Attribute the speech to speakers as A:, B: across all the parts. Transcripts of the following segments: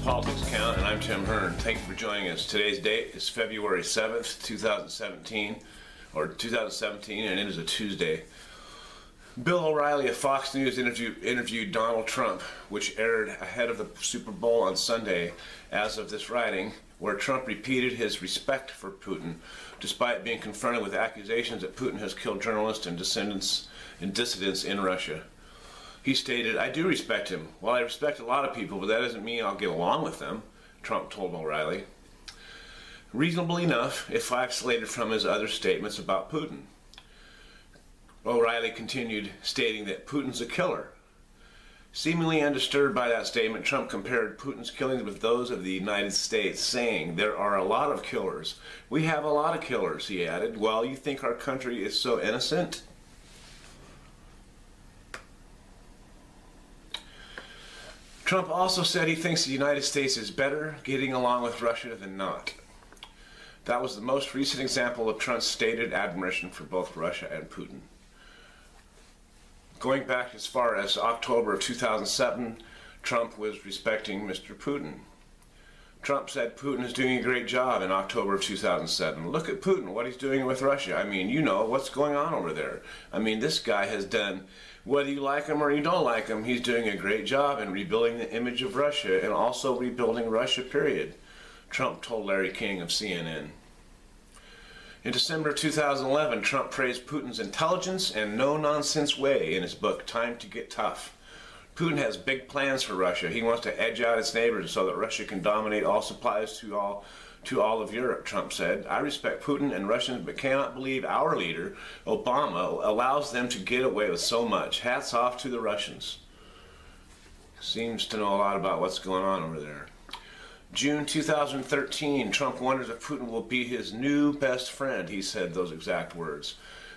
A: Politics Count, and I'm Tim Hearn. Thank you for joining us. Today's date is February 7th, 2017, and it is a Tuesday. Bill O'Reilly of Fox News interviewed Donald Trump, which aired ahead of the Super Bowl on Sunday as of this writing, where Trump repeated his respect for Putin, despite being confronted with accusations that Putin has killed journalists and dissidents in Russia. He stated, "I do respect him. Well, I respect a lot of people, but that doesn't mean I'll get along with them," Trump told O'Reilly. Reasonably enough, if isolated from his other statements about Putin. O'Reilly continued, stating that Putin's a killer. Seemingly undisturbed by that statement, Trump compared Putin's killings with those of the United States, saying, "There are a lot of killers. We have a lot of killers," he added. "Well, you think our country is so innocent?" Trump also said he thinks the United States is better getting along with Russia than not. That was the most recent example of Trump's stated admiration for both Russia and Putin. Going back as far as October of 2007, Trump was respecting Mr. Putin. Trump said Putin is doing a great job in October of 2007. "Look at Putin, what he's doing with Russia. I mean, you know what's going on over there. I mean, this guy has done, whether you like him or you don't like him, he's doing a great job in rebuilding the image of Russia and also rebuilding Russia, period," Trump told Larry King of CNN. In December 2011, Trump praised Putin's intelligence and no-nonsense way in his book, Time to Get Tough. Putin has big plans for Russia. He wants to edge out its neighbors so that Russia can dominate all supplies to all of Europe, Trump said. "I respect Putin and Russians, but cannot believe our leader, Obama, allows them to get away with so much. Hats off to the Russians." Seems to know a lot about what's going on over there. June 2013, Trump wonders if Putin will be his new best friend. He said those exact words.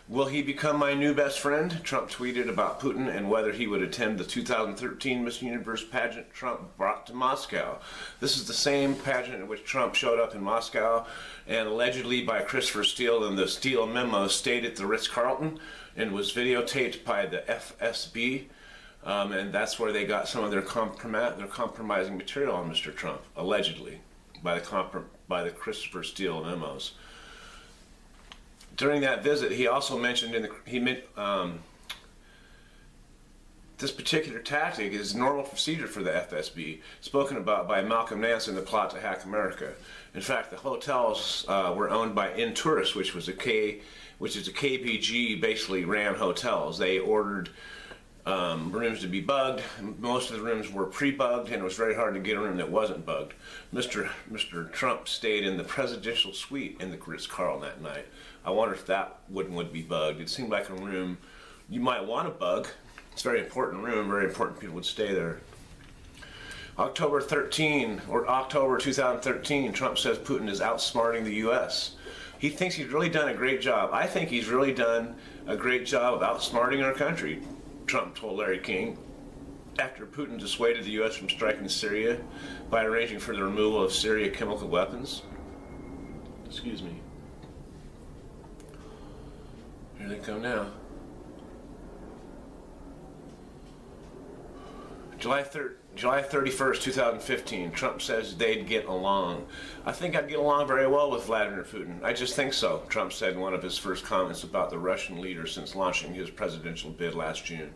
A: "Will he become my new best friend?" Trump tweeted about Putin and whether he would attend the 2013 Miss Universe pageant Trump brought to Moscow. This is the same pageant in which Trump showed up in Moscow and allegedly by Christopher Steele in the Steele memo stayed at the Ritz-Carlton and was videotaped by the FSB. And that's where they got some of their compromising material on Mr. Trump, allegedly, by the Christopher Steele memos. During that visit, he also mentioned this particular tactic is normal procedure for the FSB, spoken about by Malcolm Nance in the plot to hack America. In fact, the hotels were owned by Intourist, which is a KBG basically ran hotels. They ordered rooms to be bugged. Most of the rooms were pre-bugged, and it was very hard to get a room that wasn't bugged. Mr. Trump stayed in the presidential suite in the Ritz-Carlton that night. I wonder if that would be bugged. It seemed like a room you might want to bug. It's a very important room. Very important people would stay there. October 2013, Trump says Putin is outsmarting the U.S. He thinks he's really done a great job. I think he's really done a great job of outsmarting our country, Trump told Larry King, after Putin dissuaded the U.S. from striking Syria by arranging for the removal of Syria chemical weapons. Excuse me. Here they come now. July 31st, 2015, Trump says they'd get along. "I think I'd get along very well with Vladimir Putin. I just think so," Trump said in one of his first comments about the Russian leader since launching his presidential bid last June.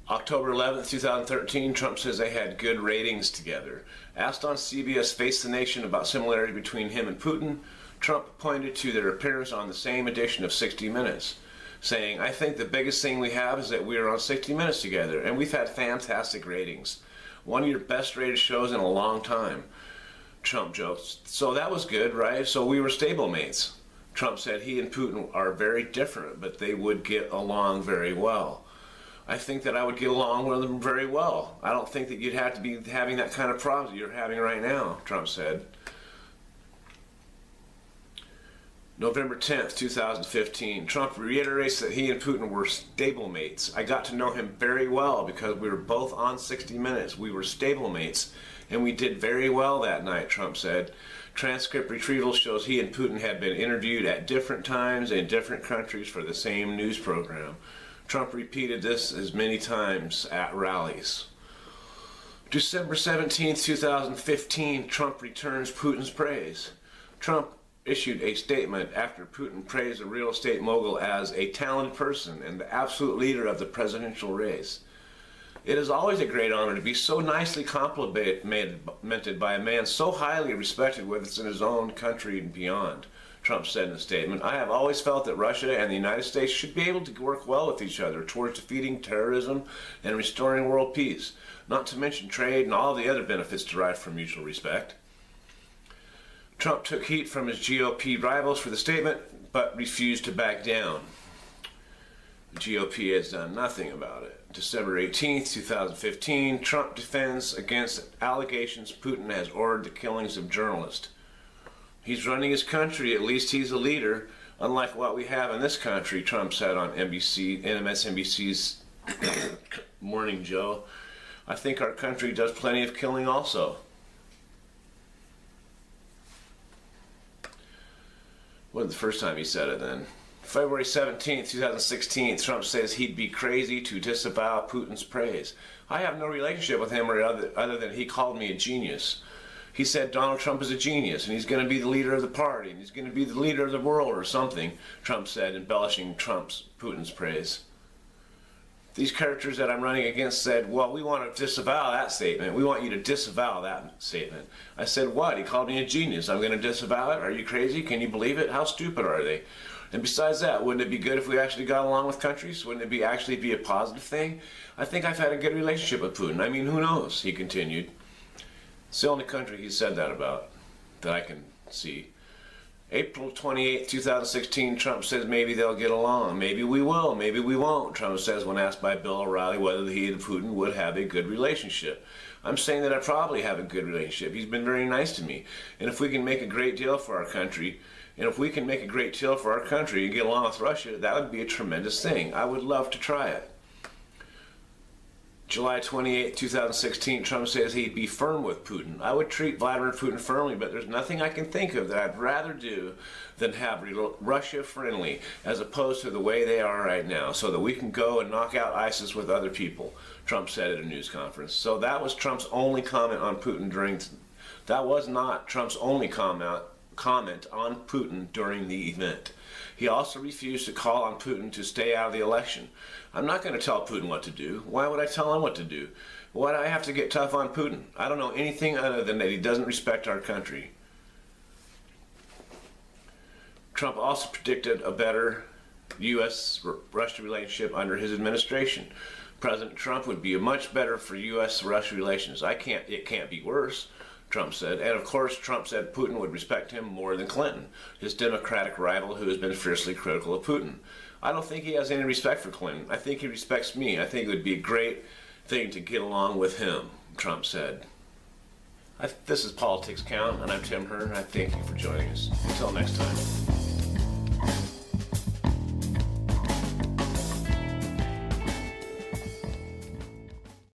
A: October 11th, 2013, Trump says they had good ratings together. Asked on CBS Face the Nation about similarity between him and Putin, Trump pointed to their appearance on the same edition of 60 Minutes, saying, "I think the biggest thing we have is that we are on 60 Minutes together, and we've had fantastic ratings. One of your best rated shows in a long time," Trump joked. "So that was good, right? So we were stablemates." Trump said he and Putin are very different, but they would get along very well. "I think that I would get along with them very well. I don't think that you'd have to be having that kind of problems that you're having right now," Trump said. November 10th, 2015, Trump reiterates that he and Putin were stablemates. "I got to know him very well because we were both on 60 Minutes. We were stablemates, and we did very well that night," Trump said. Transcript retrieval shows he and Putin had been interviewed at different times in different countries for the same news program. Trump repeated this as many times at rallies. December 17th, 2015, Trump returns Putin's praise. Trump issued a statement after Putin praised a real estate mogul as a talented person and the absolute leader of the presidential race. It is always a great honor to be so nicely complimented by a man so highly respected, whether it's in his own country and beyond, Trump said in a statement. I have always felt that Russia and the United States should be able to work well with each other towards defeating terrorism and restoring world peace, not to mention trade and all the other benefits derived from mutual respect. Trump took heat from his GOP rivals for the statement, but refused to back down. The GOP has done nothing about it. December 18th, 2015, Trump defends against allegations Putin has ordered the killings of journalists. He's running his country, at least he's a leader, unlike what we have in this country, Trump said on MSNBC's Morning Joe. I think our country does plenty of killing also. Wasn't the first time he said it then. February 17th, 2016, Trump says he'd be crazy to disavow Putin's praise. I have no relationship with him other than he called me a genius. He said Donald Trump is a genius and he's going to be the leader of the party and he's going to be the leader of the world or something, Trump said, embellishing Putin's praise. These characters that I'm running against said, well, we want to disavow that statement. We want you to disavow that statement. I said, what? He called me a genius. I'm going to disavow it? Are you crazy? Can you believe it? How stupid are they? And besides that, wouldn't it be good if we actually got along with countries? Wouldn't it actually be a positive thing? I think I've had a good relationship with Putin. I mean, who knows? He continued. It's the only country he said that about that I can see. April 28, 2016, Trump says maybe they'll get along. Maybe we will, maybe we won't, Trump says when asked by Bill O'Reilly whether he and Putin would have a good relationship. I'm saying that I probably have a good relationship. He's been very nice to me. And if we can make a great deal for our country, and get along with Russia, that would be a tremendous thing. I would love to try it. July 28, 2016, Trump says he'd be firm with Putin. I would treat Vladimir Putin firmly, but there's nothing I can think of that I'd rather do than have Russia friendly, as opposed to the way they are right now, so that we can go and knock out ISIS with other people, Trump said at a news conference. So that was Trump's only comment on Putin that was not Trump's only comment on Putin during the event. He also refused to call on Putin to stay out of the election. I'm not going to tell Putin what to do. Why would I tell him what to do? Why do I have to get tough on Putin? I don't know anything other than that he doesn't respect our country. Trump also predicted a better U.S.-Russia relationship under his administration. President Trump would be much better for U.S.-Russia relations. It can't be worse, Trump said. And of course, Trump said Putin would respect him more than Clinton, his Democratic rival who has been fiercely critical of Putin. I don't think he has any respect for Clinton. I think he respects me. I think it would be a great thing to get along with him, Trump said. This is Politics Count, and I'm Tim Hearn. I thank you for joining us. Until next time.